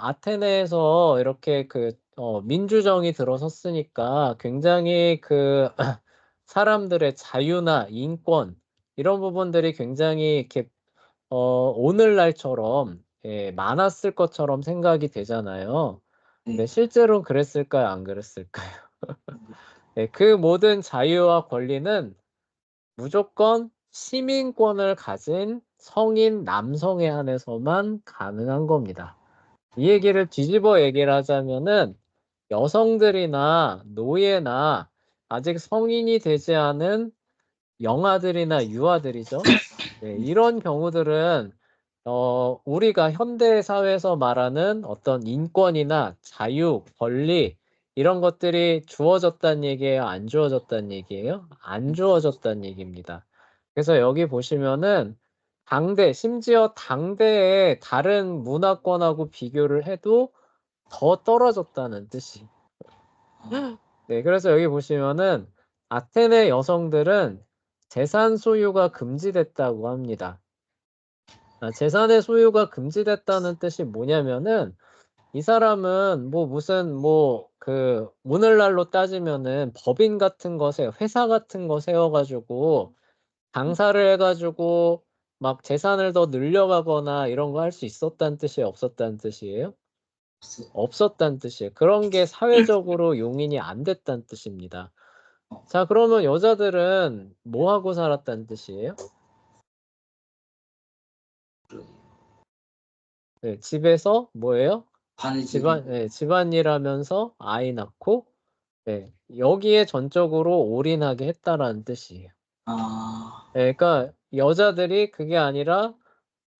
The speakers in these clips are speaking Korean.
아테네에서 이렇게 민주정이 들어섰으니까 굉장히 사람들의 자유나 인권 이런 부분들이 굉장히 이렇게 오늘날처럼 예, 많았을 것처럼 생각이 되잖아요. 근데 네. 실제로는 그랬을까요? 안 그랬을까요? 예, 그 모든 자유와 권리는 무조건 시민권을 가진 성인 남성에 한해서만 가능한 겁니다. 이 얘기를 뒤집어 얘기를 하자면은 여성들이나 노예나 아직 성인이 되지 않은 영아들이나 유아들이죠. 네, 이런 경우들은 우리가 현대 사회에서 말하는 어떤 인권이나 자유, 권리 이런 것들이 주어졌다는 얘기예요? 안 주어졌다는 얘기예요? 안 주어졌다는 얘기입니다. 그래서 여기 보시면은 심지어 당대의 다른 문화권하고 비교를 해도 더 떨어졌다는 뜻이. 네, 그래서 여기 보시면은 아테네 여성들은 재산 소유가 금지됐다고 합니다. 재산의 소유가 금지됐다는 뜻이 뭐냐면은 이 사람은 오늘날로 따지면은 법인 같은 것에 회사 같은 거 세워가지고 장사를 해가지고 막 재산을 더 늘려가거나 이런 거 할 수 있었다는 뜻이에요? 없었다는 뜻이에요? 없었다는 뜻이에요. 그런 게 사회적으로 용인이 안 됐다는 뜻입니다. 자, 그러면 여자들은 뭐 하고 살았다는 뜻이에요? 네, 집에서 뭐예요? 바느질을. 집안일 하면서 아이 낳고, 네, 여기에 전적으로 올인하게 했다라는 뜻이에요. 아, 네, 그러니까 여자들이 그게 아니라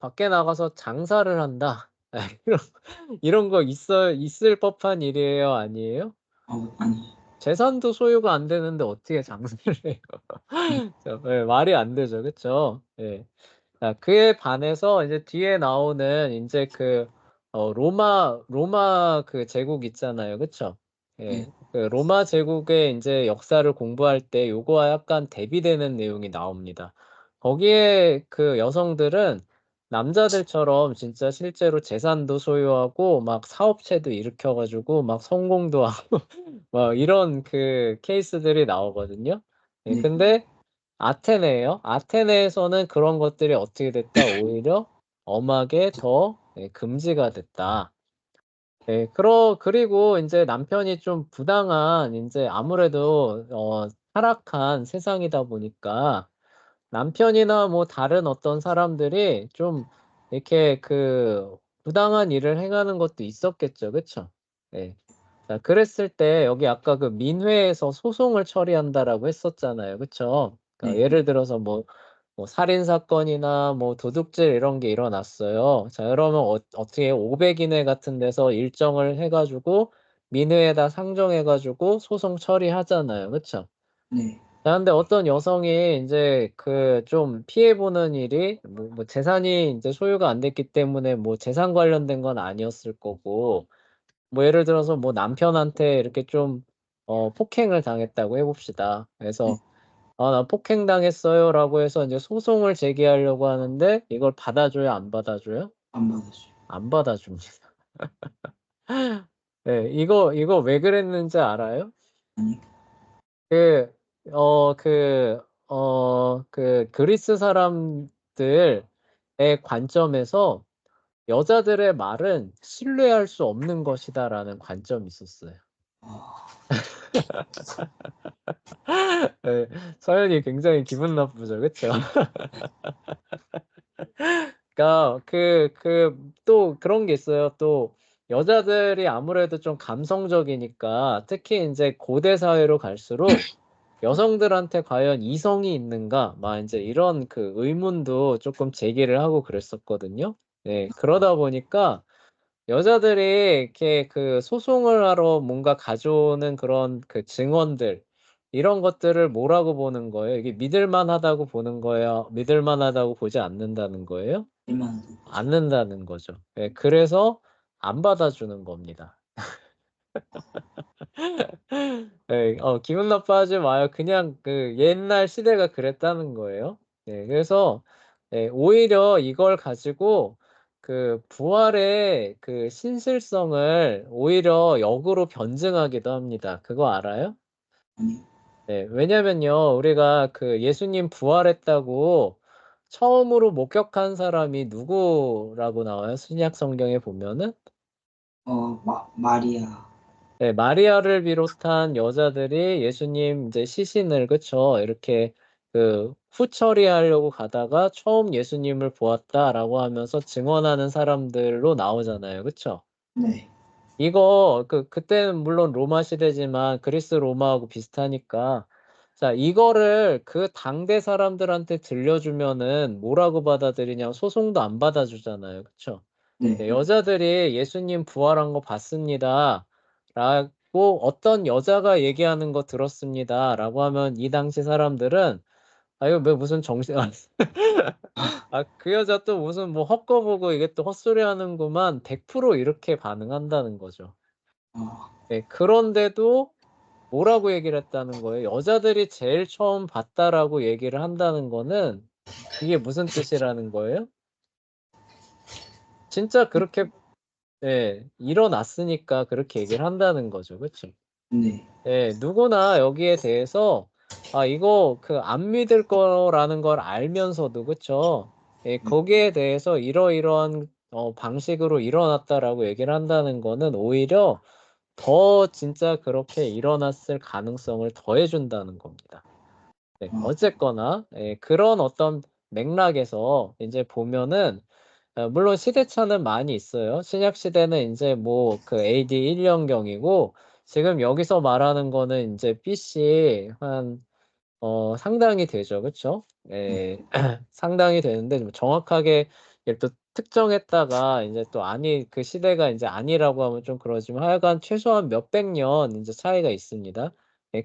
밖에 나가서 장사를 한다. 이런 거 있을 법한 일이에요, 아니에요? 아니. 재산도 소유가 안 되는데 어떻게 장사를 해요? 네, 말이 안 되죠, 그쵸? 예. 자, 그에 반해서 이제 뒤에 나오는 이제 로마 그 제국 있잖아요. 그쵸? 네. 예. 그 로마 제국의 이제 역사를 공부할 때 요거와 약간 대비되는 내용이 나옵니다. 거기에 그 여성들은 남자들처럼 진짜 실제로 재산도 소유하고 막 사업체도 일으켜가지고 막 성공도 하고 막 이런 그 케이스들이 나오거든요. 예, 네. 근데 아테네예요. 아테네에서는 그런 것들이 어떻게 됐다? 오히려 엄하게 더 금지가 됐다. 예, 그리고 이제 남편이 좀 부당한 이제 아무래도 타락한 세상이다 보니까 남편이나 뭐 다른 어떤 사람들이 좀 이렇게 부당한 일을 행하는 것도 있었겠죠. 그쵸? 예. 자, 그랬을 때 여기 아까 그 민회에서 소송을 처리한다라고 했었잖아요. 그쵸? 그러니까 네. 예를 들어서 뭐 살인 사건이나 뭐 도둑질 이런 게 일어났어요. 자, 그러면 어떻게 500인회 같은 데서 일정을 해가지고 민회에다 상정해가지고 소송 처리하잖아요. 그쵸? 네. 자, 근데 어떤 여성이 이제 좀 피해보는 일이 뭐 재산이 이제 소유가 안 됐기 때문에 뭐 재산 관련된 건 아니었을 거고, 뭐 예를 들어서 뭐 남편한테 이렇게 좀 폭행을 당했다고 해봅시다. 네. 그래서 나 폭행당했어요라고 해서 이제 소송을 제기하려고 하는데 이걸 받아줘요, 안 받아줘요? 안 받았어요. 안 받아줍니다. 네, 이거 왜 그랬는지 알아요? 아니. 그, 그리스 사람들의 관점에서 여자들의 말은 신뢰할 수 없는 것이다라는 관점이 있었어요. 아, 네, 서연이 굉장히 기분 나쁘죠, 그쵸? 그러니까 또 그런 게 있어요. 또 여자들이 아무래도 좀 감성적이니까 특히 이제 고대 사회로 갈수록 여성들한테 과연 이성이 있는가? 막 이제 이런 의문도 조금 제기를 하고 그랬었거든요. 네, 그러다 보니까 여자들이 이렇게 소송을 하러 뭔가 가져오는 그런 증언들, 이런 것들을 뭐라고 보는 거예요? 이게 믿을 만하다고 보는 거예요? 믿을 만하다고 보지 않는다는 거예요? 일만 거죠. 않는다는 거죠. 네, 그래서 안 받아주는 겁니다. 네, 기분 나빠하지 마요. 그냥 옛날 시대가 그랬다는 거예요. 네, 그래서 네, 오히려 이걸 가지고 그 부활의 그 신실성을 오히려 역으로 변증하기도 합니다. 그거 알아요? 아니, 네, 왜냐면요, 우리가 그 예수님 부활했다고 처음으로 목격한 사람이 누구라고 나와요? 신약 성경에 보면은? 마리아. 네, 마리아를 비롯한 여자들이 예수님 이제 시신을, 그쵸? 이렇게 그 후처리하려고 가다가 처음 예수님을 보았다라고 하면서 증언하는 사람들로 나오잖아요. 그쵸? 네, 이거 그때는 물론 로마 시대지만 그리스 로마하고 비슷하니까 자 이거를 그 당대 사람들한테 들려주면은 뭐라고 받아들이냐 소송도 안 받아주잖아요. 그쵸? 네, 네, 여자들이 예수님 부활한 거 봤습니다. 라고 어떤 여자가 얘기하는 거 들었습니다. 라고 하면 이 당시 사람들은 아 이거 뭐 무슨 정신 아, 그 여자 또 무슨 뭐 헛거보고 이게 또 헛소리 하는구만 100% 이렇게 반응한다는 거죠. 어, 네, 그런데도 뭐라고 얘기를 했다는 거예요? 여자들이 제일 처음 봤다라고 얘기를 한다는 거는 이게 무슨 뜻이라는 거예요? 진짜 그렇게 일어났으니까 그렇게 얘기를 한다는 거죠. 그쵸? 네, 누구나 여기에 대해서 아, 이거 안 믿을 거라는 걸 알면서도 그쵸? 거기에 대해서 이러이러한 방식으로 일어났다라고 얘기를 한다는 거는 오히려 더 진짜 그렇게 일어났을 가능성을 더해준다는 겁니다. 네, 어, 어쨌거나 그런 어떤 맥락에서 이제 보면은 물론 시대차는 많이 있어요. 신약 시대는 이제 뭐 그 AD 1년경이고 지금 여기서 말하는 거는 이제 BC 한 상당히 되죠. 그쵸? 네, 상당히 되는데 좀 정확하게 이렇게 또 특정했다가 이제 또 아니 그 시대가 이제 아니라고 하면 좀 그러지만 하여간 최소한 몇백 년 이제 차이가 있습니다.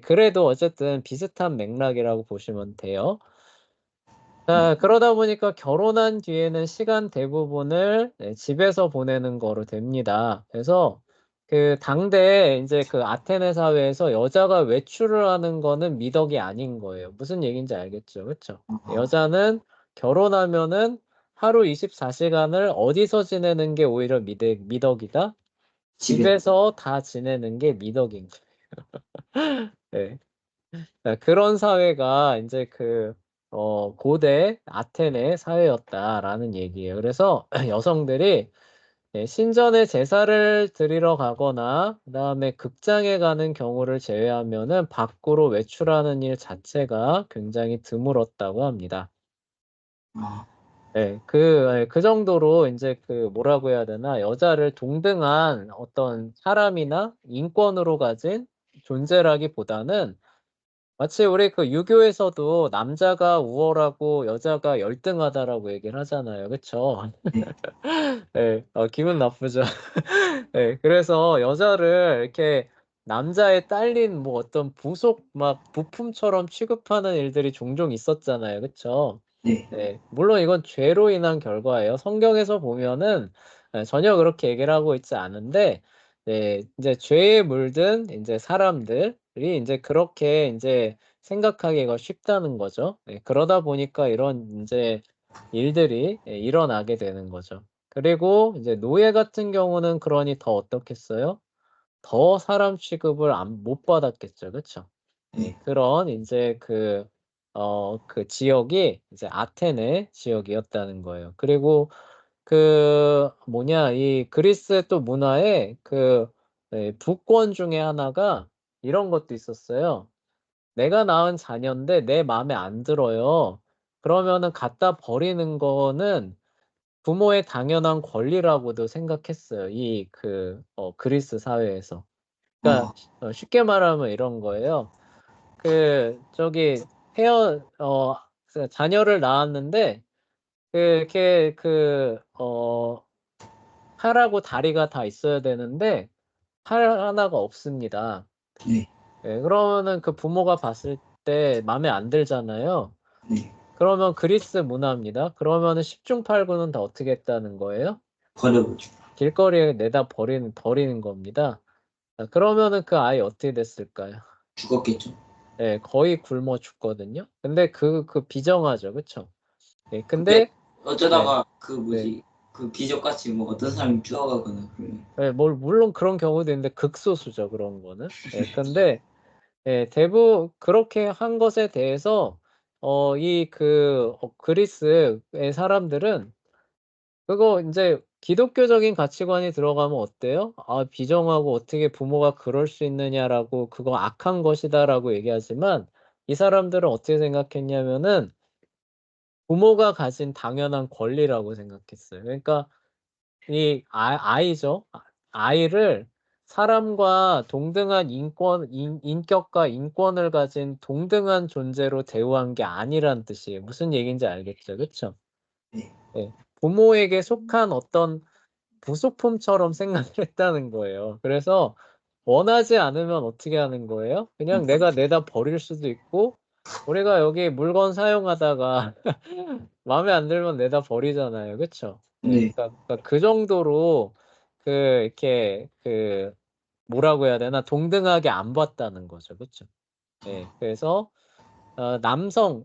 그래도 어쨌든 비슷한 맥락이라고 보시면 돼요. 자, 그러다 보니까 결혼한 뒤에는 시간 대부분을 집에서 보내는 거로 됩니다. 그래서 그 당대 이제 그 아테네 사회에서 여자가 외출을 하는 거는 미덕이 아닌 거예요. 무슨 얘기인지 알겠죠? 그렇죠? 어, 여자는 결혼하면은 하루 24시간을 어디서 지내는 게 오히려 미덕이다? 집에, 집에서 다 지내는 게 미덕인 거예요. 네. 그런 사회가 이제 고대 아테네 사회였다라는 얘기예요. 그래서 여성들이 신전에 제사를 드리러 가거나 그다음에 극장에 가는 경우를 제외하면은 밖으로 외출하는 일 자체가 굉장히 드물었다고 합니다. 어, 그 정도로 이제 뭐라고 해야 되나 여자를 동등한 어떤 사람이나 인권으로 가진 존재라기보다는 마치 우리 그 유교에서도 남자가 우월하고 여자가 열등하다라고 얘기를 하잖아요. 그쵸? 네, 기분 나쁘죠? 그래서 여자를 이렇게 남자의 딸린 뭐 어떤 부속 막 부품처럼 취급하는 일들이 종종 있었잖아요. 그쵸? 네, 물론 이건 죄로 인한 결과예요. 성경에서 보면은 전혀 그렇게 얘기를 하고 있지 않은데, 이제 죄에 물든 이제 사람들이 이제 그렇게 이제 생각하기가 쉽다는 거죠. 그러다 보니까 이런 이제 일들이 일어나게 되는 거죠. 그리고 이제 노예 같은 경우는 그러니 더 어떻겠어요? 더 사람 취급을 못 받았겠죠. 그쵸? 네, 그런 이제 그 지역이 이제 아테네 지역이었다는 거예요. 그리고 이 그리스의 또 문화에 부권 중에 하나가 이런 것도 있었어요. 내가 낳은 자녀인데 내 마음에 안 들어요. 그러면은 갖다 버리는 거는 부모의 당연한 권리라고도 생각했어요. 그리스 사회에서. 그러니까 어, 쉽게 말하면 이런 거예요. 저기 자녀를 낳았는데 이렇게 팔하고 다리가 다 있어야 되는데 팔 하나가 없습니다. 네, 그러면은 그 부모가 봤을 때 마음에 안 들잖아요. 네, 그러면 그리스 문화입니다. 그러면은 10중 8구는 다 어떻게 했다는 거예요? 버려보죠. 길거리에 내다 버리는 겁니다. 자, 그러면은 그 아이 어떻게 됐을까요? 죽었겠죠. 거의 굶어 죽거든요. 근데 비정하죠. 그쵸? 근데 근데, 네, 어쩌다가 그 네, 뭐지 그 기적같이 뭐 어떤 사람이 죽어가거나 그러면. 예, 물론 그런 경우도 있는데 극소수죠, 그런 거는. 예, 근데 예, 그렇게 한 것에 대해서 그리스의 사람들은 그거 인제 기독교적인 가치관이 들어가면 어때요? '아 비정하고 어떻게 부모가 그럴 수 있느냐.'라고 '그거 악한 것이다.'라고 얘기하지만 이 사람들은 어떻게 생각했냐면은 부모가 가진 당연한 권리라고 생각했어요. 그러니까 이 아이죠. 아이를 사람과 동등한 인격과 인권을 가진 동등한 존재로 대우한 게 아니란 뜻이에요. 무슨 얘기인지 알겠죠? 그쵸? 네. 예. 부모에게 속한 어떤 부속품처럼 생각을 했다는 거예요. 그래서 원하지 않으면 어떻게 하는 거예요? 그냥 내가 내다 버릴 수도 있고 우리가 여기 물건 사용하다가 마음에 안 들면 내다 버리잖아요. 그쵸? 예. 네. 그러니까 그 정도로 이렇게 뭐라고 해야 되나 동등하게 안 봤다는 거죠. 그쵸? 예. 그래서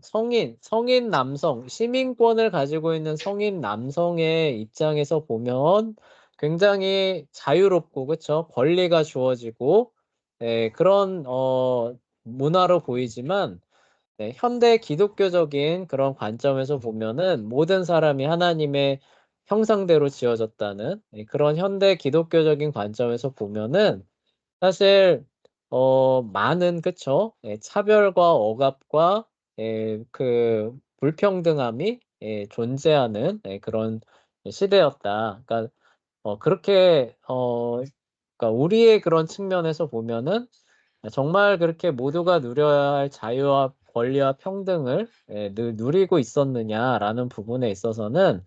성인 남성, 시민권을 가지고 있는 성인 남성의 입장에서 보면 굉장히 자유롭고 그쵸? 권리가 주어지고 예 그런 문화로 보이지만 네 현대 기독교적인 그런 관점에서 보면은 모든 사람이 하나님의 형상대로 지어졌다는 그런 현대 기독교적인 관점에서 보면은 사실 많은 그쵸? 예 차별과 억압과 불평등함이 존재하는 그런 시대였다. 그러니까 그렇게 그러니까 우리의 그런 측면에서 보면은 정말 그렇게 모두가 누려야 할 자유와 권리와 평등을 누리고 있었느냐라는 부분에 있어서는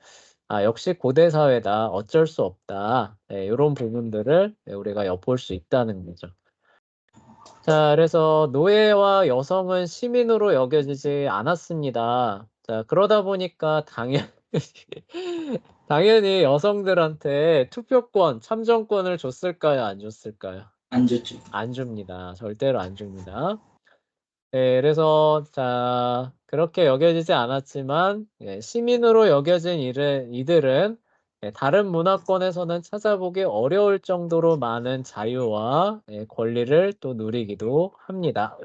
'아 역시 고대 사회다. 어쩔 수 없다.' 요런 부분들을 우리가 엿볼 수 있다는 거죠. 자 그래서 노예와 여성은 시민으로 여겨지지 않았습니다. 자 그러다 보니까 당연히 여성들한테 투표권, 참정권을 줬을까요? 안 줬을까요? 안 좋죠. 안 줍니다. 절대로 안 줍니다. 네 그래서 자 그렇게 여겨지지 않았지만 시민으로 여겨진 이들은 다른 문화권에서는 찾아보기 어려울 정도로 많은 자유와 권리를 또 누리기도 합니다.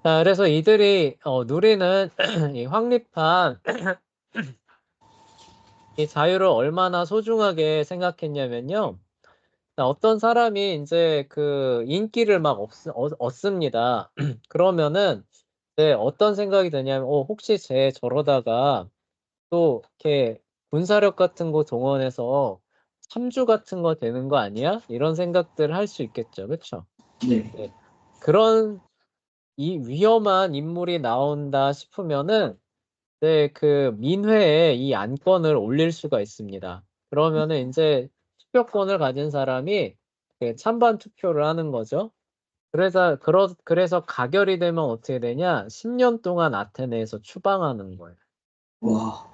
자 그래서 이들이 누리는 이 확립한 이 자유를 얼마나 소중하게 생각했냐면요. 어떤 사람이 인제 인기를 막 얻습니다. 그러면은 어떤 생각이 드냐면 '혹시 쟤 저러다가 또 이렇게 군사력 같은 거 동원해서 참주 같은 거 되는 거 아니야?' 이런 생각들을 할 수 있겠죠. 그쵸? 네. 네. 그런 이 위험한 인물이 나온다 싶으면은 민회에 이 안건을 올릴 수가 있습니다. 그러면은 인제 투표권을 가진 사람이 찬반 투표를 하는 거죠. 그래서 가결이 되면 어떻게 되냐? 10년 동안 아테네에서 추방하는 거예요. 와.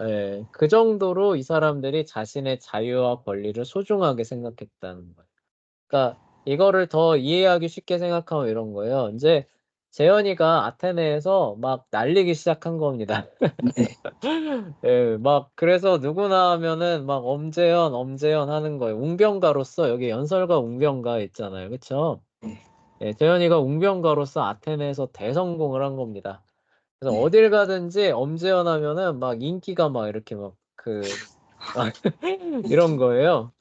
예. 그 정도로 이 사람들이 자신의 자유와 권리를 소중하게 생각했다는 거예요. 그러니까 이거를 더 이해하기 쉽게 생각하면 이런 거예요. 인제 재현이가 아테네에서 막 날리기 시작한 겁니다. 네. 예. 막 그래서 누구나 하면은 막 엄재현, 엄재현 하는 거예요. 웅변가로서 여기 연설가 웅변가 있잖아요. 그쵸? 네. 예. 재현이가 웅변가로서 아테네에서 대성공을 한 겁니다. 그래서 네. 어딜 가든지 엄재현 하면은 막 인기가 막 이렇게 막 막 이런 거예요.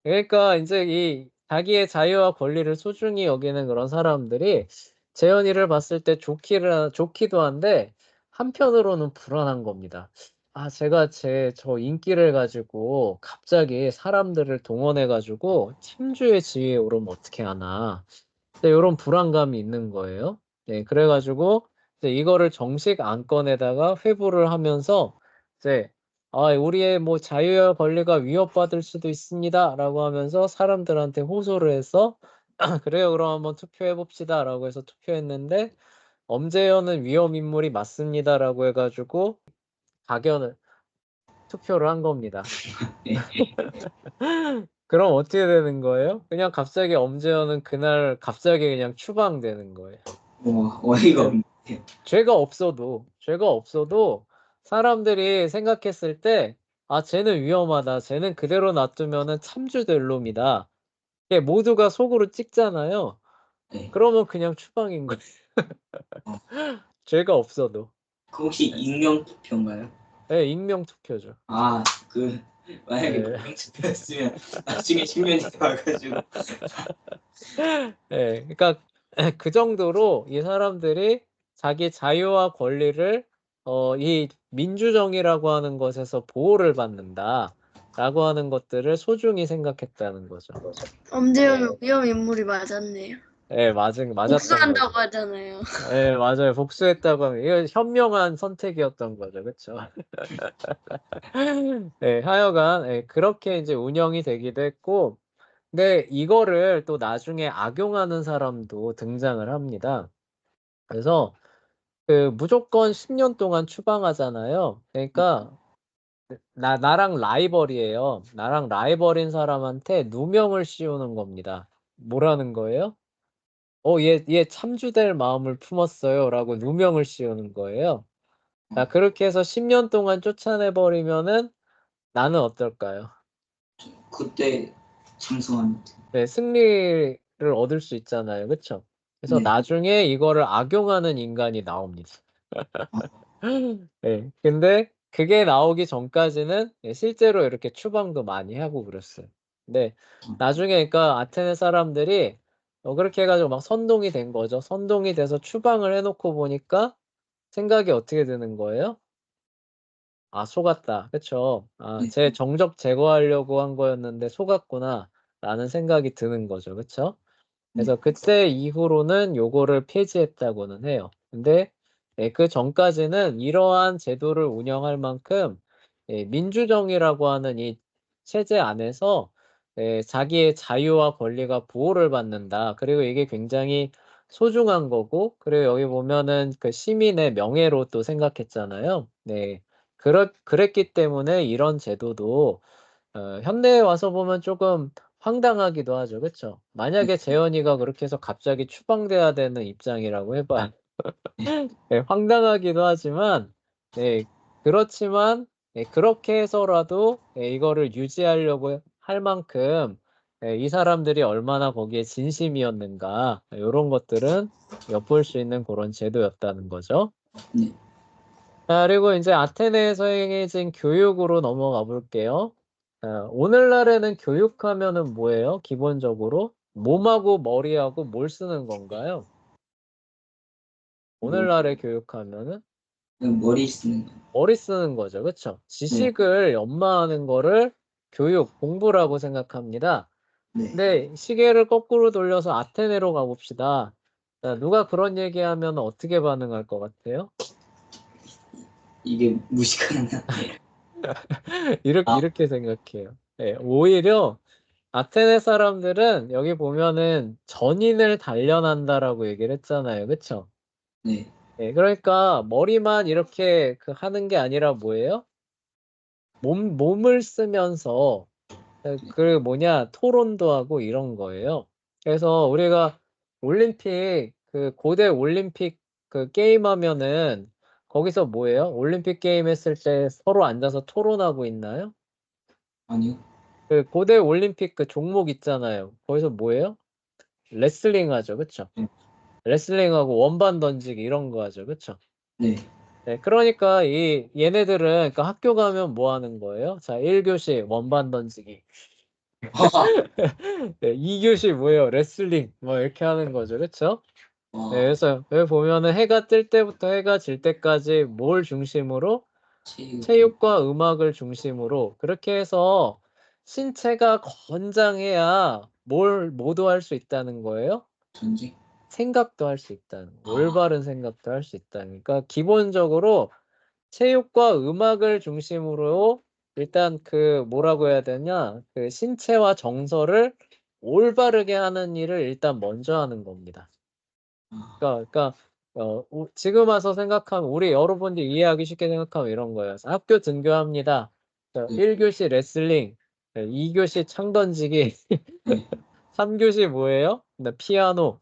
그러니까 인제 이 자기의 자유와 권리를 소중히 여기는 그런 사람들이 재현이를 봤을 때 좋기도 한데 한편으로는 불안한 겁니다. '아 제가 저 인기를 가지고 갑자기 사람들을 동원해 가지고 참주의 지위에 오르면 어떻게 하나.' 네 요런 불안감이 있는 거예요. 네 그래 가지고 이제 이거를 정식 안건에다가 회부를 하면서 이제 우리의 뭐 자유와 권리가 위협받을 수도 있습니다."라고 하면서 사람들한테 호소를 해서 "그래요. 그럼 한번 투표해 봅시다."라고 해서 투표했는데 "엄재현은 위험 인물이 맞습니다."라고 해 가지고 가결을 투표를 한 겁니다. 네. 그럼 어떻게 되는 거예요? 그냥 갑자기 엄재현은 그날 갑자기 그냥 추방되는 거예요. 와, 어이가 예. 없네요. 죄가 없어도 사람들이 생각했을 때 쟤는 위험하다. 쟤는 그대로 놔두면은 참주될 놈이다. 이게 모두가 속으로 찍잖아요. 네. 그러면 그냥 추방인 거예요. 어. 죄가 없어도. 그 혹시 익명 투표인가요? 네, 익명 투표죠. 그 만약에 네. 익명 투표였으면 나중에 10년이 와가지고 네, 그러니까 그 정도로 이 사람들이 자기 자유와 권리를 이 민주정의라고 하는 것에서 보호를 받는다라고 하는 것들을 소중히 생각했다는 거죠. 엄지영이 위험 인물이 맞았네요. 네, 맞았던 거죠. 복수한다고 하잖아요. 네, 맞아요. 복수했다고 하면 이거 현명한 선택이었던 거죠. 그쵸? 네, 하여간 그렇게 이제 운영이 되기도 했고, 근데 이거를 또 나중에 악용하는 사람도 등장을 합니다. 그래서 무조건 10년 동안 추방하잖아요. 그러니까 나랑 라이벌이에요. 나랑 라이벌인 사람한테 누명을 씌우는 겁니다. 뭐라는 거예요? 얘 참주될 마음을 품었어요. 라고 누명을 씌우는 거예요. 자, 그렇게 해서 10년 동안 쫓아내버리면은 나는 어떨까요? 그때 참석합니다. 네, 승리를 얻을 수 있잖아요. 그쵸? 그래서 네. 나중에 이거를 악용하는 인간이 나옵니다. 네, 근데 그게 나오기 전까지는 실제로 이렇게 추방도 많이 하고 그랬어요. 근데 나중에 그러니까 아테네 사람들이 그렇게 해가지고 막 선동이 된 거죠. 선동이 돼서 추방을 해놓고 보니까 생각이 어떻게 드는 거예요? 속았다. 그쵸? 네. 제 정적 제거하려고 한 거였는데 속았구나. 라는 생각이 드는 거죠. 그쵸? 그래서 그때 이후로는 요거를 폐지했다고는 해요. 근데 그 전까지는 이러한 제도를 운영할 만큼 민주정의라고 하는 이 체제 안에서 자기의 자유와 권리가 보호를 받는다. 그리고 이게 굉장히 소중한 거고, 그리고 여기 보면은 그 시민의 명예로 또 생각했잖아요. 네. 그랬기 때문에 이런 제도도 현대에 와서 보면 조금 황당하기도 하죠. 그쵸? 만약에 재현이가 그렇게 해서 갑자기 추방돼야 되는 입장이라고 해봐요. 네, 황당하기도 하지만, 네, 그렇지만, 그렇게 해서라도 이거를 유지하려고 할 만큼 이 사람들이 얼마나 거기에 진심이었는가, 이런 것들은 엿볼 수 있는 그런 제도였다는 거죠. 네. 자, 그리고 이제 아테네에서 행해진 교육으로 넘어가 볼게요. 오늘날에는 교육하면은 뭐예요? 기본적으로 몸하고 머리하고 뭘 쓰는 건가요? 오늘날에 교육하면은 머리 쓰는 거. 머리 쓰는 거죠. 그쵸? 지식을 연마하는 거를 교육, 공부라고 생각합니다. 네. 근데 시계를 거꾸로 돌려서 아테네로 가봅시다. 자, 누가 그런 얘기하면 어떻게 반응할 것 같아요? 이게 무식한 이렇게 생각해요. 네, 오히려 아테네 사람들은 여기 보면은 전인을 단련한다라고 얘기를 했잖아요. 그쵸? 네. 네, 그러니까 머리만 이렇게 하는 게 아니라 뭐예요? 몸을 쓰면서 토론도 하고 이런 거예요. 그래서 우리가 올림픽 고대 올림픽 게임 하면은 거기서 뭐예요? 올림픽 게임 했을 때 서로 앉아서 토론하고 있나요? 아니요. 고대 올림픽 종목 있잖아요. 거기서 뭐예요? 레슬링 하죠. 그쵸? 네. 레슬링하고 원반 던지기 이런 거 하죠. 그쵸? 네. 네, 그러니까 얘네들은 그러니까 학교 가면 뭐 하는 거예요? 자, 1교시 원반 던지기. 네, 2교시 뭐예요? 레슬링. 뭐 이렇게 하는 거죠. 그쵸? 네, 그래서 여기 보면은 해가 뜰 때부터 해가 질 때까지 뭘 중심으로? 체육과 음악을 중심으로 그렇게 해서 신체가 건장해야 뭘 모두 할 수 있다는 거예요? 전쟁. 생각도 할 수 있다는 올바른 생각도 할 수 있다는 그러니까 기본적으로 체육과 음악을 중심으로 일단 뭐라고 해야 되냐 신체와 정서를 올바르게 하는 일을 일단 먼저 하는 겁니다. 그러니까 지금 와서 생각하면 우리 여러분들이 이해하기 쉽게 생각하면 이런 거예요. 학교 등교합니다. 1교시 레슬링, 2교시 창 던지기, 3교시 뭐예요? 피아노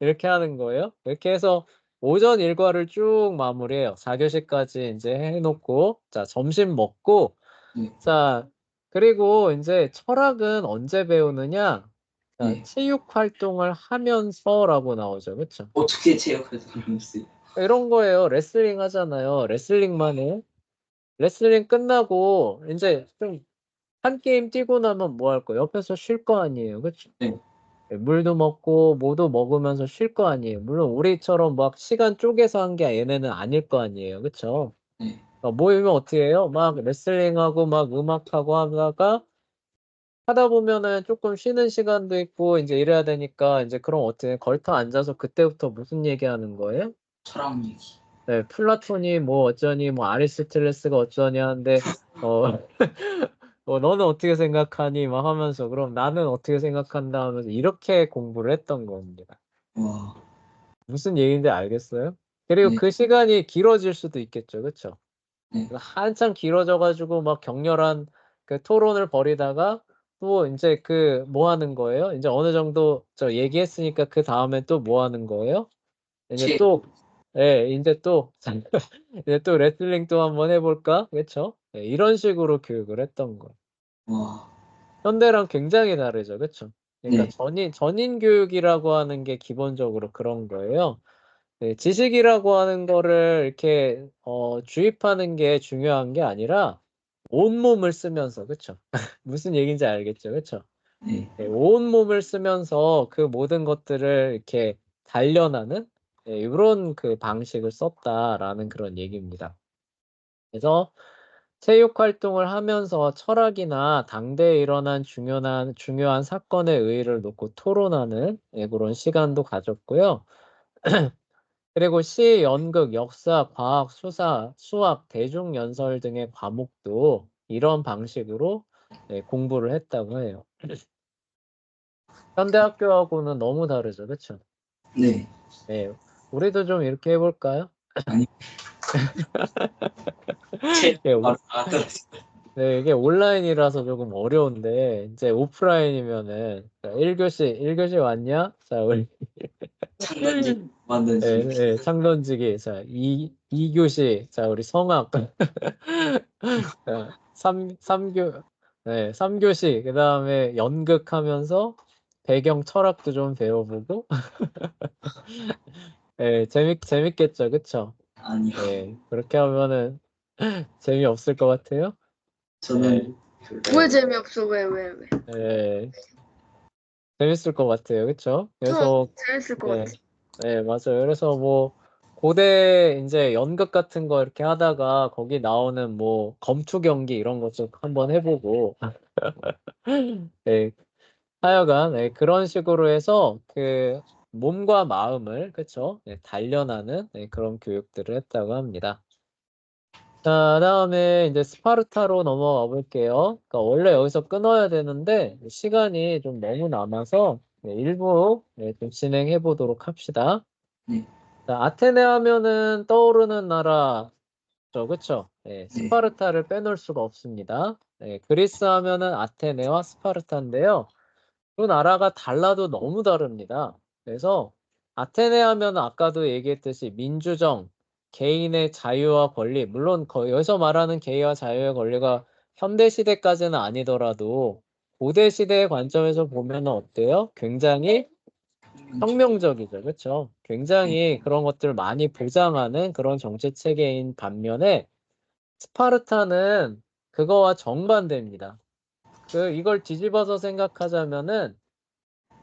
이렇게 하는 거예요. 이렇게 해서 오전 일과를 쭉 마무리해요. 4교시까지 이제 해놓고 자 점심 먹고 네. 자, 그리고 이제 철학은 언제 배우느냐? 자, 네. 체육 활동을 하면서라고 나오죠. 그쵸? 어떻게 체육 활동을 했어요? 이런 거예요. 레슬링 하잖아요. 레슬링만 해. 레슬링 끝나고 이제 좀 한 게임 뛰고 나면 뭐 할 거예요? 옆에서 쉴 거 아니에요. 그쵸? 네. 예, 물도 먹고 뭐도 먹으면서 쉴 거 아니에요. 물론 우리처럼 막 시간 쪼개서 한 게 얘네는 아닐 거 아니에요. 그쵸? 네. 모이면 어떻게 해요? 막 레슬링하고 막 음악하고 하다가 하다 보면은 조금 쉬는 시간도 있고 이제 이래야 되니까 이제 그럼 어떻게 걸터 앉아서 그때부터 무슨 얘기하는 거예요? 철학 얘기. 네, 플라톤이 뭐 어쩌니 뭐 아리스토텔레스가 어쩌니 하는데 너는 어떻게 생각하니 막 하면서 그럼 나는 어떻게 생각한다 하면서 이렇게 공부를 했던 겁니다. 와. 무슨 얘기인지 알겠어요? 그리고 네. 그 시간이 길어질 수도 있겠죠. 그쵸? 네. 한참 길어져 가지고 막 격렬한 그 토론을 벌이다가 또 인제 그 뭐 하는 거예요? 인제 어느 정도 저 얘기했으니까 그다음에 또 뭐 하는 거예요? 인제 체 또 예 인제 또 이제 또 "레슬링 또 한번 해 볼까?" 그쵸? 예 이런 식으로 교육을 했던 거예요. 와. 현대랑 굉장히 다르죠. 그쵸? 그러니까 네. 전인 교육이라고 하는 게 기본적으로 그런 거예요. 네, 지식이라고 하는 거를 이렇게 주입하는 게 중요한 게 아니라 온몸을 쓰면서 그쵸? 무슨 얘기인지 알겠죠? 그쵸? 네. 네, 온몸을 쓰면서 그 모든 것들을 이렇게 단련하는 예 요런 그 방식을 썼다라는 그런 얘기입니다. 그래서 체육 활동을 하면서 철학이나 당대에 일어난 중요한 사건의 의의를 놓고 토론하는 예 고런 시간도 가졌고요. 그리고 시, 연극, 역사, 과학, 수사, 수학, 대중연설 등의 과목도 이런 방식으로 네 공부를 했다고 해요. 현대 학교하고는 너무 다르죠. 그쵸? 네. 네. 우리도 좀 이렇게 해 볼까요? 아니. 체 예 바로 오 나갔더라고요. 네 이게 온라인이라서 조금 어려운데 인제 오프라인이면은 자 1 교시 1 교시 왔냐? 자 우리 창 던지기, 그만 던지기. 예예. 창 던지기. 자 2 교시 자 우리 성악. 자 3 교 네 3 교시 그다음에 연극하면서 배경 철학도 좀 배워 보고 예 재밌겠죠. 그쵸? 아니요. 예. 그렇게 하면은 재미없을 것 같아요? 예. 저는 왜 별로. 재미없어? 왜? 예. 재밌을 것 같아요. 그쵸? 좀 그래서 재밌을 것 네. 같아. 네 맞아요. 그래서 뭐 고대 인제 연극 같은 거 이렇게 하다가 거기 나오는 뭐 검투 경기 이런 것 좀 한번 해 보고 네. 하여간 네 그런 식으로 해서 그 몸과 마음을 그쵸? 네 단련하는 네 그런 교육들을 했다고 합니다. 자 다음에 인제 스파르타로 넘어가 볼게요. 그러니까 원래 여기서 끊어야 되는데 시간이 좀 너무 남아서 네 일부 네 좀 진행해 보도록 합시다. 네. 자 아테네 하면은 떠오르는 나라죠. 그쵸? 예. 네. 스파르타를 빼놓을 수가 없습니다. 예. 그리스 하면은 아테네와 스파르타인데요. 두 나라가 달라도 너무 다릅니다. 그래서 아테네 하면 아까도 얘기했듯이 민주정, 개인의 자유와 권리, 물론 여기서 말하는 개의와 자유의 권리가 현대 시대까지는 아니더라도 고대 시대의 관점에서 보면 어때요? 굉장히 혁명적이죠. 그쵸? 네. 굉장히 그런 것들을 많이 보장하는 그런 정치 체계인 반면에 스파르타는 그거와 정반대입니다. 이걸 뒤집어서 생각하자면은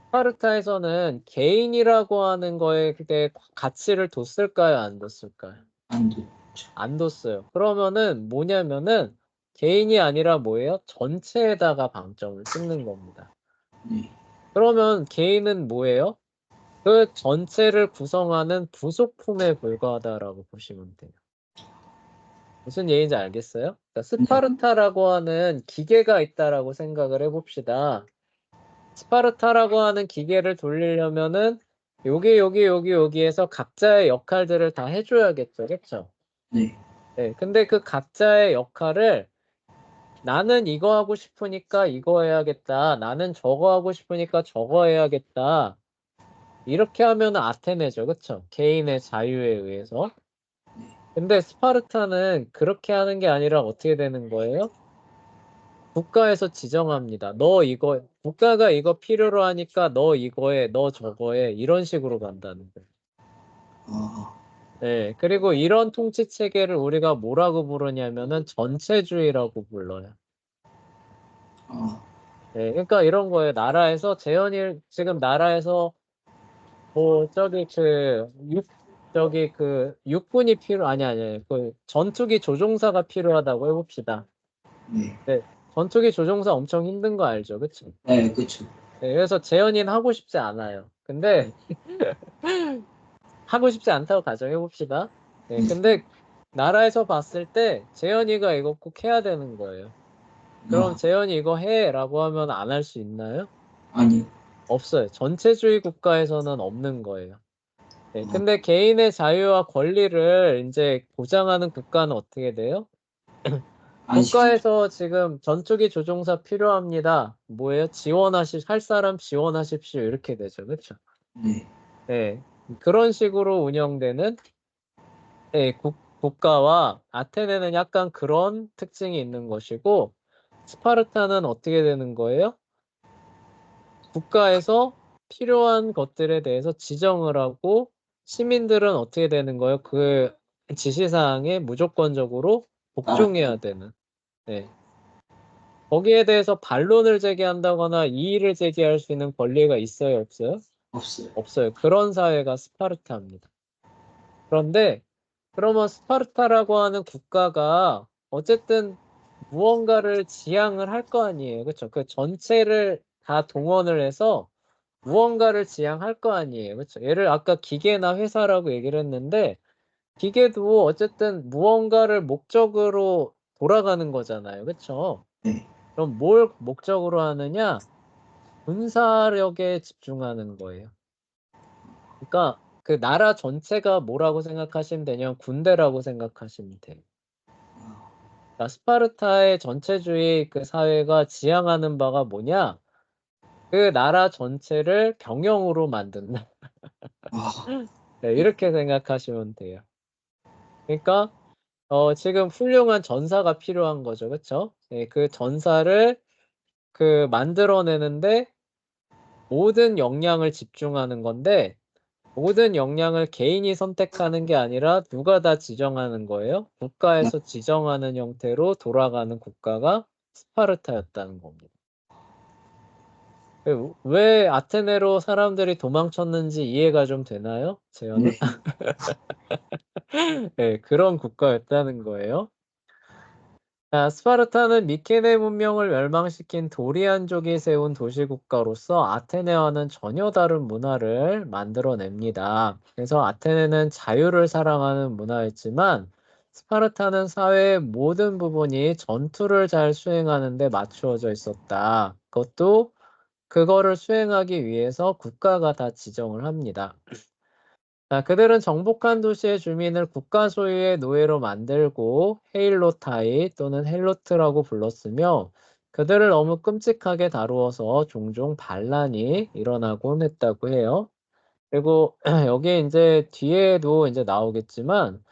스파르타에서는 개인이라고 하는 거에 그게 가치를 뒀을까요? 안 뒀을까요? 안 좋죠. 안 뒀어요. 그러면은 뭐냐면은 개인이 아니라 뭐예요? 전체에다가 방점을 찍는 겁니다. 네. 그러면 개인은 뭐예요? 그 전체를 구성하는 부속품에 불과하다라고 보시면 돼요. 무슨 얘기인지 알겠어요? 그러니까 네. 스파르타라고 하는 기계가 있다라고 생각을 해 봅시다. 스파르타라고 하는 기계를 돌리려면은 여기에서 각자의 역할들을 다 해 줘야겠죠. 그쵸? 네. 네. 근데 그 각자의 역할을 '나는 이거 하고 싶으니까 이거 해야겠다. 나는 저거 하고 싶으니까 저거 해야겠다.' 이렇게 하면은 아테네죠. 그쵸? 개인의 자유에 의해서. 근데 스파르타는 그렇게 하는 게 아니라 어떻게 되는 거예요? 국가에서 지정합니다. 너 이거 국가가 이거 필요로 하니까 너 이거에 너 저거에 이런 식으로 간다는 거예요. 아, 네, 그리고 이런 통치 체계를 우리가 뭐라고 부르냐면은 전체주의라고 불러요. 아, 네, 그러니까 이런 거예요. 나라에서 재현이 지금 나라에서 뭐 저기 그 육군이 아니 그 전투기 조종사가 필요하다고 해봅시다. 네. 네, 전투기 조종사 엄청 힘든 거 알죠, 그쵸? 네, 그쵸. 네, 그래서 재현이는 하고 싶지 않아요. 근데 하고 싶지 않다고 가정해봅시다. 네, 근데 나라에서 봤을 때 재현이가 이거 꼭 해야 되는 거예요. 그럼 아, 재현이 이거 해라고 하면 안 할 수 있나요? 아니요. 없어요. 전체주의 국가에서는 없는 거예요. 네, 아, 근데 개인의 자유와 권리를 이제 보장하는 국가는 어떻게 돼요? 안 시켜. 국가에서 지금 전투기 조종사 필요합니다. 뭐예요? 할 사람 지원하십시오. 이렇게 되죠. 그렇죠? 네. 네. 그런 식으로 운영되는 네, 국가와 아테네는 약간 그런 특징이 있는 것이고 스파르타는 어떻게 되는 거예요? 국가에서 필요한 것들에 대해서 지정을 하고 시민들은 어떻게 되는 거예요? 그 지시사항에 무조건적으로 따라, 복종해야 되는. 네. 거기에 대해서 반론을 제기한다거나 이의를 제기할 수 있는 권리가 있어요, 없어요? 없어요. 없어요. 그런 사회가 스파르타입니다. 그런데 그러면 스파르타라고 하는 국가가 어쨌든 무언가를 지향을 할 거 아니에요. 그렇죠? 그 전체를 다 동원을 해서 무언가를 지향할 거 아니에요. 그렇죠? 얘를 아까 기계나 회사라고 얘기를 했는데 기계도 어쨌든 무언가를 목적으로 돌아가는 거잖아요. 그렇죠? 네. 그럼 뭘 목적으로 하느냐? 군사력에 집중하는 거예요. 그러니까 그 나라 전체가 뭐라고 생각하시면 되냐면 군대라고 생각하시면 돼요. 아, 그러니까 스파르타의 전체주의 그 사회가 지향하는 바가 뭐냐? 그 나라 전체를 병영으로 만든다. 아, 네, 이렇게 생각하시면 돼요. 그러니까 지금 훌륭한 전사가 필요한 거죠. 그렇죠? 네, 그 전사를 그 만들어내는데 모든 역량을 집중하는 건데 모든 역량을 개인이 선택하는 게 아니라 누가 다 지정하는 거예요? 국가에서 지정하는 형태로 돌아가는 국가가 스파르타였다는 겁니다. 왜 아테네로 사람들이 도망쳤는지 이해가 좀 되나요? 재현은? 네. 네, 그런 국가였다는 거예요. 자, 스파르타는 미케네 문명을 멸망시킨 도리안족이 세운 도시국가로서 아테네와는 전혀 다른 문화를 만들어냅니다. 그래서 아테네는 자유를 사랑하는 문화였지만 스파르타는 사회의 모든 부분이 전투를 잘 수행하는 데 맞추어져 있었다. 그것도 그거를 수행하기 위해서 국가가 다 지정을 합니다. 자, 그들은 정복한 도시의 주민을 국가 소유의 노예로 만들고 헤일로타이 또는 헬로트라고 불렀으며 그들을 너무 끔찍하게 다루어서 종종 반란이 일어나곤 했다고 해요. 그리고 여기 이제 뒤에도 이제 나오겠지만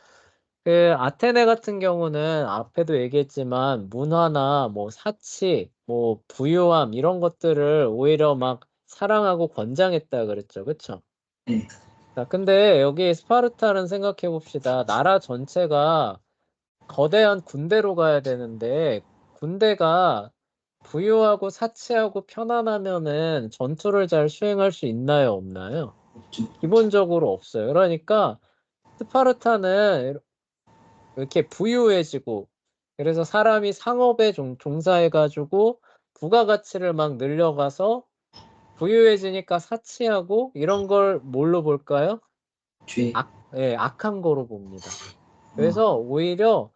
그 아테네 같은 경우는 앞에도 얘기했지만 문화나 뭐 사치, 뭐 부유함 이런 것들을 오히려 막 사랑하고 권장했다 그랬죠. 그쵸? 네. 자, 근데 여기 스파르타는 생각해 봅시다. 나라 전체가 거대한 군대로 가야 되는데 군대가 부유하고 사치하고 편안하면은 전투를 잘 수행할 수 있나요, 없나요? 없죠. 기본적으로 없어요. 그러니까 스파르타는 이렇게 부유해지고 그래서 사람이 상업에 종사해가지고 부가가치를 막 늘려가서 부유해지니까 사치하고 이런 걸 뭘로 볼까요? 죄. 예, 악한 거로 봅니다. 아, 그래서 오히려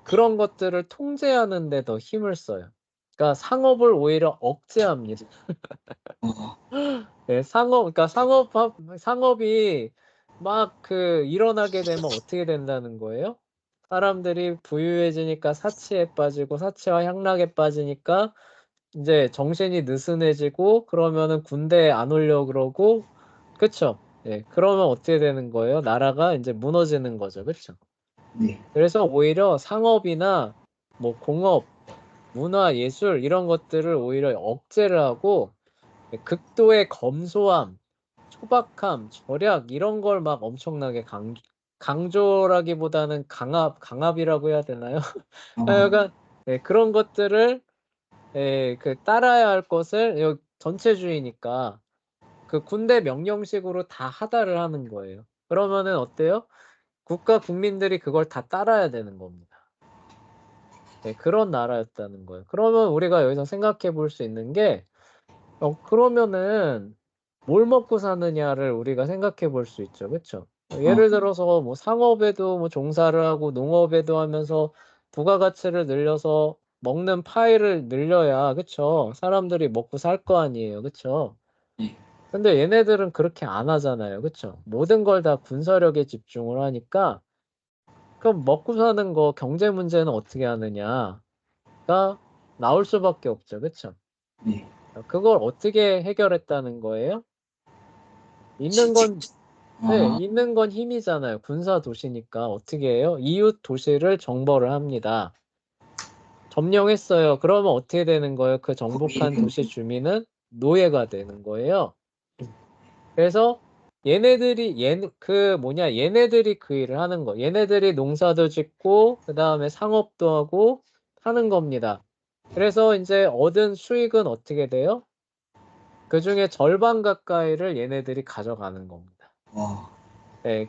그런 것들을 통제하는 데 더 힘을 써요. 그러니까 상업을 오히려 억제합니다. 아, 네, 그러니까 상업이 막 일어나게 되면 어떻게 된다는 거예요? 사람들이 부유해지니까 사치에 빠지고 사치와 향락에 빠지니까 이제 정신이 느슨해지고 그러면은 군대에 안 오려고 그러고 그쵸? 예, 그러면 어떻게 되는 거예요? 나라가 이제 무너지는 거죠. 그쵸? 네. 그래서 오히려 상업이나 뭐 공업 문화, 예술 이런 것들을 오히려 억제를 하고 극도의 검소함, 소박함, 절약 이런 걸 막 엄청나게 강조라기보다는 강압이라고 해야 되나요? 하여간 그런 것들을 그 따라야 할 것을 전체주의니까 그 군대 명령식으로 다 하다를 하는 거예요. 그러면은 어때요? 국가 국민들이 그걸 다 따라야 되는 겁니다. 그런 나라였다는 거예요. 그러면 우리가 여기서 생각해 볼 수 있는 게 그러면은 뭘 먹고 사느냐를 우리가 생각해 볼 수 있죠. 그쵸? 예를 들어서 뭐 상업에도 뭐 종사를 하고 농업에도 하면서 부가가치를 늘려서 먹는 파이를 늘려야 그쵸? 사람들이 먹고 살 거 아니에요. 그쵸? 네. 근데 얘네들은 그렇게 안 하잖아요. 그쵸? 모든 걸 다 군사력에 집중을 하니까 그럼 먹고 사는 거 경제 문제는 어떻게 하느냐가 나올 수밖에 없죠. 그쵸? 네. 그걸 어떻게 해결했다는 거예요? 있는 건 있는 건 힘이잖아요. 군사 도시니까 어떻게 해요? 이웃 도시를 정벌을 합니다. 점령했어요. 그러면 어떻게 되는 거예요? 그 정복한 도시 주민은 노예가 되는 거예요. 그래서 얘네들이 그 일을 하는 거. 얘네들이 농사도 짓고 그다음에 상업도 하고 하는 겁니다. 그래서 이제 얻은 수익은 어떻게 돼요? 그중에 절반 가까이를 얘네들이 가져가는 겁니다. 와. 네,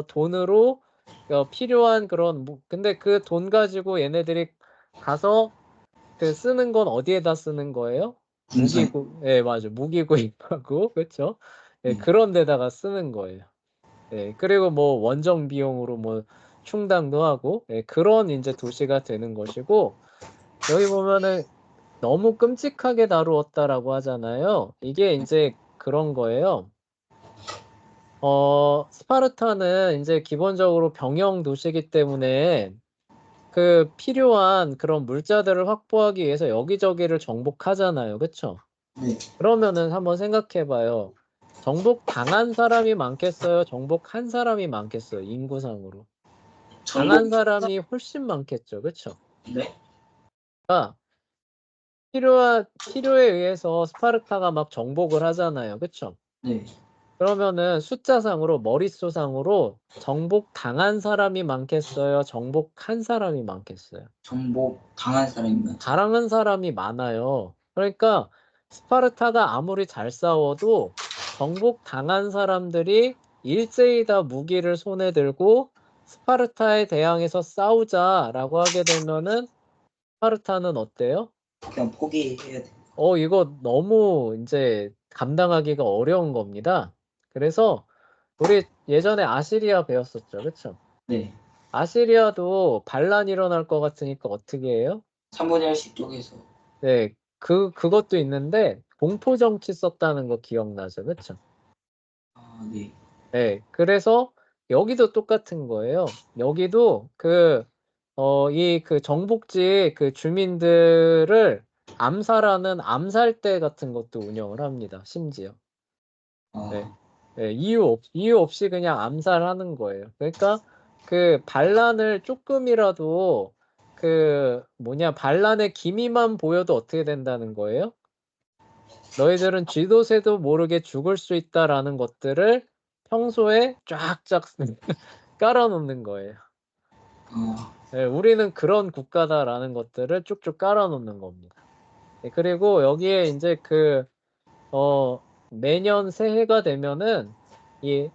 돈으로 필요한 그런 근데 그 돈 가지고 얘네들이 가서 쓰는 건 어디에다 쓰는 거예요? 군사. 예, 맞아. 무기 구입하고 그쵸? 예, 그런 데다가 쓰는 거예요. 예, 그리고 뭐 원정 비용으로 뭐 충당도 하고 그런 이제 도시가 되는 것이고 여기 보면은 너무 끔찍하게 다루었다라고 하잖아요. 이게 이제 그런 거예요. 스파르타는 이제 기본적으로 병영 도시이기 때문에 그 필요한 그런 물자들을 확보하기 위해서 여기저기를 정복하잖아요. 그쵸? 네. 그러면은 한번 생각해 봐요. 정복당한 사람이 많겠어요? 정복한 사람이 많겠어요? 인구상으로. 당한 사람이 훨씬 많겠죠. 그쵸? 네. 그러니까 필요에 의해서 스파르타가 막 정복을 하잖아요. 그쵸? 네. 그러면은 숫자상으로 머릿수상으로 정복당한 사람이 많겠어요? 정복한 사람이 많겠어요? 정복 당한 사람이 많죠. 당한 사람이 많아요. 그러니까 스파르타가 아무리 잘 싸워도 정복당한 사람들이 일제히 다 무기를 손에 들고 스파르타에 대항해서 싸우자라고 하게 되면은 스파르타는 어때요? 그냥 포기해야 돼. 이거 너무 이제 감당하기가 어려운 겁니다. 그래서 우리 예전에 아시리아 배웠었죠. 그쵸? 네. 아시리아도 반란 일어날 것 같으니까 어떻게 해요? 3분의 1씩 쪼개서. 네, 그것도 있는데 공포 정치 썼다는 거 기억나죠? 그쵸? 아, 네. 네, 그래서 여기도 똑같은 거예요. 여기도 이 정복지 주민들을 암살하는 암살대 같은 것도 운영을 합니다. 심지어. 아, 네. 네, 이유 없이 그냥 암살하는 거예요. 그러니까 반란을 조금이라도 반란의 기미만 보여도 어떻게 된다는 거예요? 너희들은 쥐도새도 모르게 죽을 수 있다라는 것들을 평소에 쫙쫙 깔아놓는 거예요. 아, 네, 우리는 그런 국가다라는 것들을 쭉쭉 깔아놓는 겁니다. 네, 그리고 여기에 이제 매년 새해가 되면은 이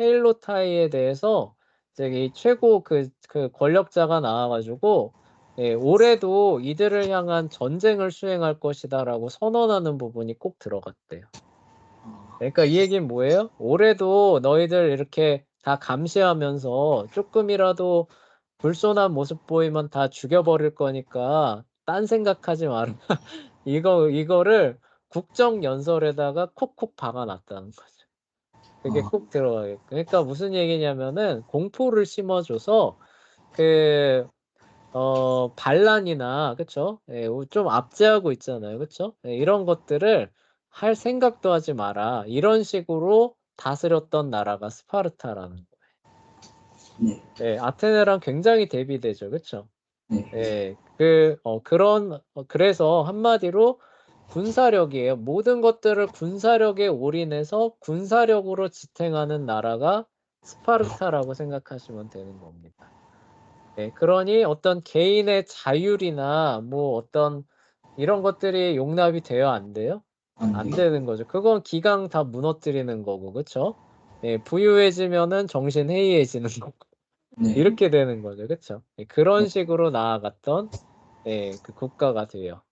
헤일로타이에 대해서 이제 이 최고 권력자가 나와가지고 올해도 이들을 향한 전쟁을 수행할 것이다라고 선언하는 부분이 꼭 들어갔대요. 그러니까 이 얘기는 뭐예요? 올해도 너희들 이렇게 다 감시하면서 조금이라도 불손한 모습 보이면 다 죽여버릴 거니까 딴 생각하지 마라. 이거를 국정연설에다가 콕콕 박아놨다는 거죠. 그게 꼭 들어가게. 그러니까 무슨 얘기냐면은 공포를 심어줘서 반란이나 그쵸? 좀 압제하고 있잖아요. 그쵸? 이런 것들을 할 생각도 하지 마라. 이런 식으로 다스렸던 나라가 스파르타라는 거예요. 네. 아테네랑 굉장히 대비되죠. 그쵸? 네. 그래서 한마디로 군사력이에요. 모든 것들을 군사력에 올인해서 군사력으로 지탱하는 나라가 스파르타라고 생각하시면 되는 겁니다. 네, 그러니 어떤 개인의 자율이나 뭐 어떤 이런 것들이 용납이 돼요, 안 돼요? 안 되는 거죠. 그건 기강 다 무너뜨리는 거고, 그쵸? 네, 부유해지면은 정신 해이해지는 거고. 네. 이렇게 되는 거죠. 그쵸? 네, 그런 식으로 나아갔던 그 국가가 돼요.